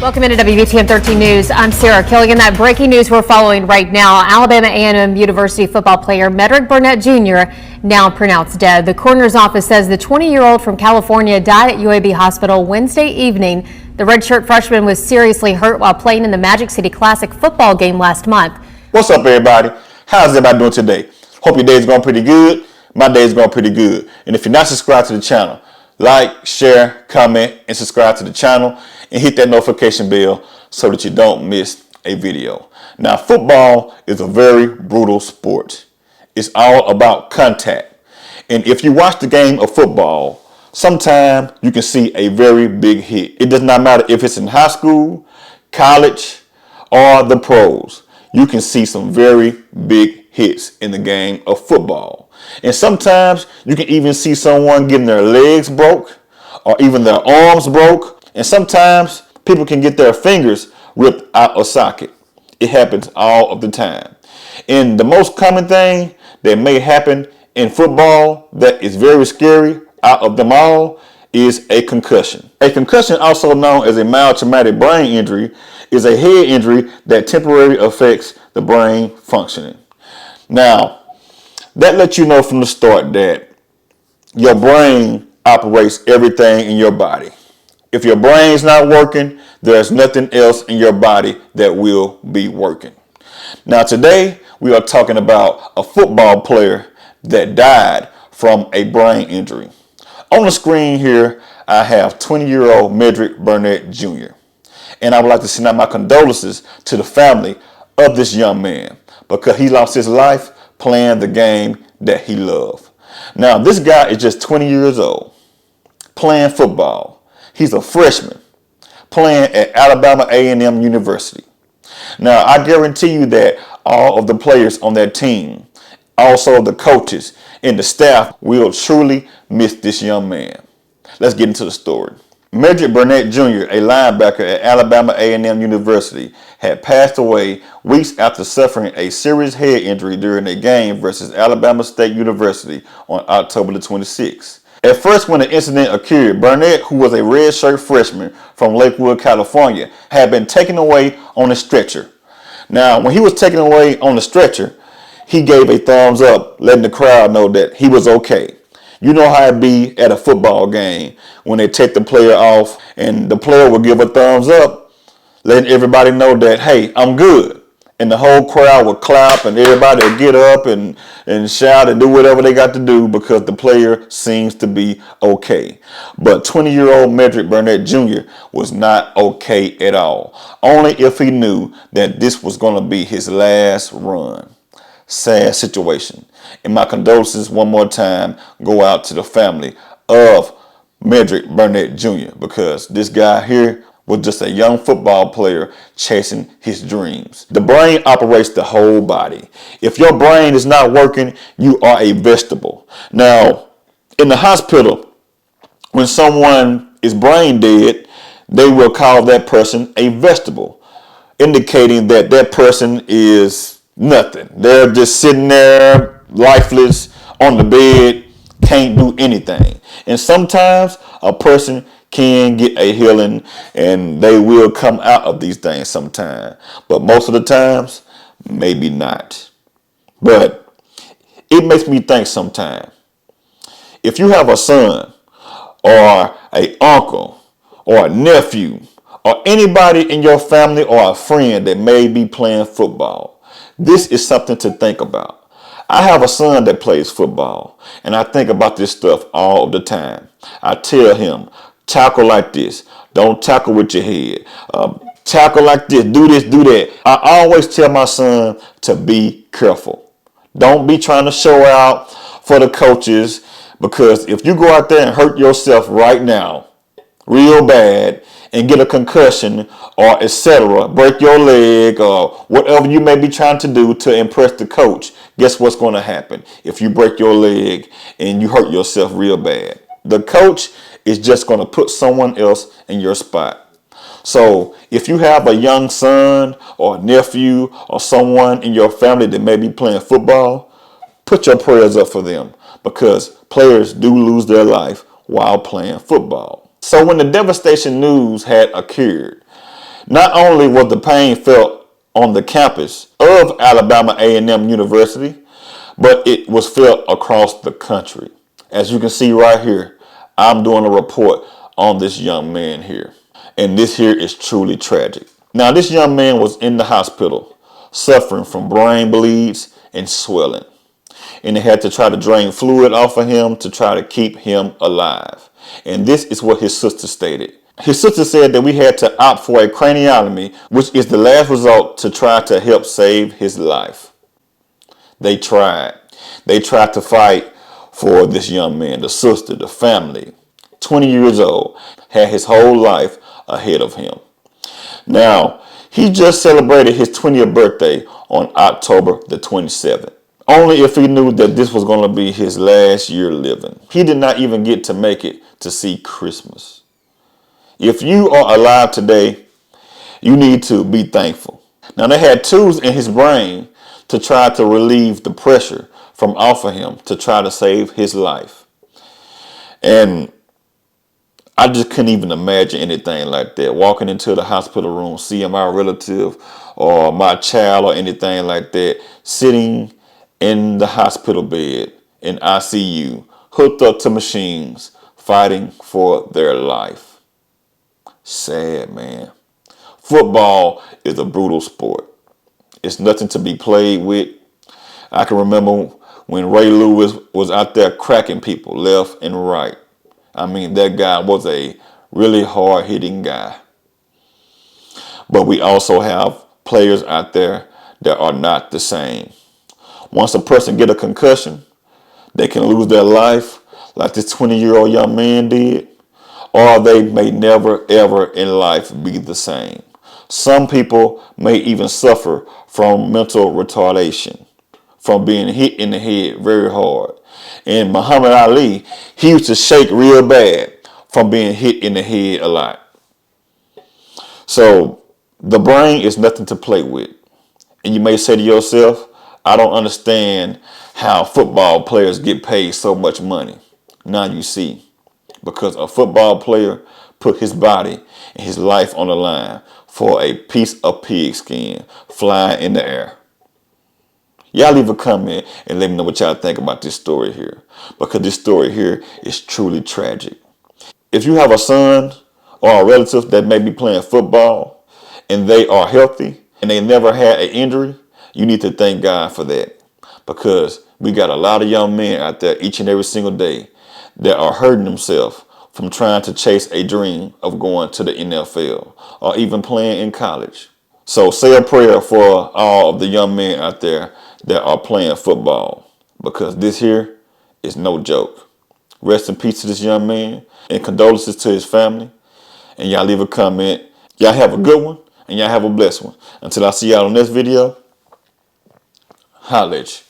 Welcome into WBTN 13 News. I'm Sarah Killigan. That breaking news we're following right now. Alabama A&M University football player Medrick Burnett Jr. now pronounced dead. The coroner's office says the 20-year-old from California died at UAB Hospital Wednesday evening. The redshirt freshman was seriously hurt while playing in the Magic City Classic football game last month. What's up, everybody? How's everybody doing today? Hope your day's going pretty good. My day's going pretty good. And if you're not subscribed to the channel, like, share, comment, and subscribe to the channel, and hit that notification bell so that you don't miss a video. Now, football is a very brutal sport. It's all about contact. And if you watch the game of football, sometimes you can see a very big hit. It does not matter if it's in high school, college, or the pros. You can see some very big hits in the game of football. And sometimes you can even see someone getting their legs broke or even their arms broke. And sometimes people can get their fingers ripped out of socket. It happens all of the time. And the most common thing that may happen in football that is very scary out of them all is a concussion. A concussion, also known as a mild traumatic brain injury, is a head injury that temporarily affects the brain functioning. Now, that lets you know from the start that your brain operates everything in your body. If your brain's not working, there's nothing else in your body that will be working. Now, today we are talking about a football player that died from a brain injury. On the screen here, I have 20-year-old Medrick Burnett Jr. And I would like to send out my condolences to the family of this young man because he lost his life playing the game that he loved. Now, this guy is just 20 years old, playing football. He's a freshman playing at Alabama A&M University. Now, I guarantee you that all of the players on that team, also the coaches and the staff, will truly miss this young man. Let's get into the story. Medrick Burnett Jr., a linebacker at Alabama A&M University, had passed away weeks after suffering a serious head injury during a game versus Alabama State University on October the 26th. At first, when the incident occurred, Burnett, who was a redshirt freshman from Lakewood, California, had been taken away on a stretcher. Now, when he was taken away on the stretcher, he gave a thumbs up, letting the crowd know that he was okay. You know how it be at a football game when they take the player off and the player will give a thumbs up, letting everybody know that, hey, I'm good. And the whole crowd will clap and everybody will get up and shout and do whatever they got to do because the player seems to be okay. But 20-year-old Medrick Burnett Jr. was not okay at all. Only if he knew that this was going to be his last run. Sad situation. And my condolences one more time go out to the family of Medrick Burnett Jr. because this guy here was just a young football player chasing his dreams. The brain operates the whole body. If your brain is not working, you are a vegetable. Now, in the hospital, when someone is brain dead, they will call that person a vegetable, indicating that that person is nothing. They're just sitting there, lifeless, on the bed, can't do anything. And sometimes a person can get a healing and they will come out of these things sometime. But most of the times, maybe not. But it makes me think sometime. If you have a son or an uncle or a nephew or anybody in your family or a friend that may be playing football, this is something to think about. I have a son that plays football and I think about this stuff all of the time. I tell him, tackle like this. Don't tackle with your head. Tackle like this. Do this, do that. I always tell my son to be careful. Don't be trying to show out for the coaches because if you go out there and hurt yourself right now, real bad, and get a concussion or etc., break your leg or whatever you may be trying to do to impress the coach, guess what's going to happen if you break your leg and you hurt yourself real bad? The coach is just going to put someone else in your spot. So if you have a young son or a nephew or someone in your family that may be playing football, put your prayers up for them because players do lose their life while playing football. So when the devastation news had occurred, Not only was the pain felt on the campus of Alabama A&M University, but it was felt across the country. As you can see right here, I'm doing a report on this young man here. And this here is truly tragic. Now, this young man was in the hospital suffering from brain bleeds and swelling. And they had to try to drain fluid off of him to try to keep him alive. And this is what his sister stated. His sister said that we had to opt for a craniotomy, which is the last resort to try to help save his life. They tried. They tried to fight for this young man, the sister, the family. 20 years old, had his whole life ahead of him. Now, he just celebrated his 20th birthday on October the 27th. Only if he knew that this was going to be his last year living. He did not even get to make it to see Christmas. If you are alive today, you need to be thankful. Now, they had tools in his brain to try to relieve the pressure from off of him to try to save his life. And I just couldn't even imagine anything like that. Walking into the hospital room, seeing my relative or my child or anything like that, sitting in the hospital bed in ICU, hooked up to machines, fighting for their life. Sad, man. Football is a brutal sport. It's nothing to be played with. I can remember when Ray Lewis was out there cracking people left and right. I mean, that guy was a really hard-hitting guy. But we also have players out there that are not the same. Once a person get a concussion, they can lose their life like this 20-year-old young man did, or they may never, ever in life be the same. Some people may even suffer from mental retardation, from being hit in the head very hard. And Muhammad Ali, he used to shake real bad from being hit in the head a lot. So the brain is nothing to play with. And you may say to yourself, I don't understand how football players get paid so much money. Now you see, because a football player put his body and his life on the line for a piece of pig skin flying in the air. Y'all leave a comment and let me know what y'all think about this story here, because this story here is truly tragic. If you have a son or a relative that may be playing football and they are healthy and they never had an injury, you need to thank God for that, because we got a lot of young men out there each and every single day that are hurting themselves from trying to chase a dream of going to the NFL or even playing in college. So say a prayer for all of the young men out there that are playing football, because this here is no joke. Rest in peace to this young man and condolences to his family. And y'all leave a comment. Y'all have a good one and y'all have a blessed one. Until I see y'all on this video, holla at you.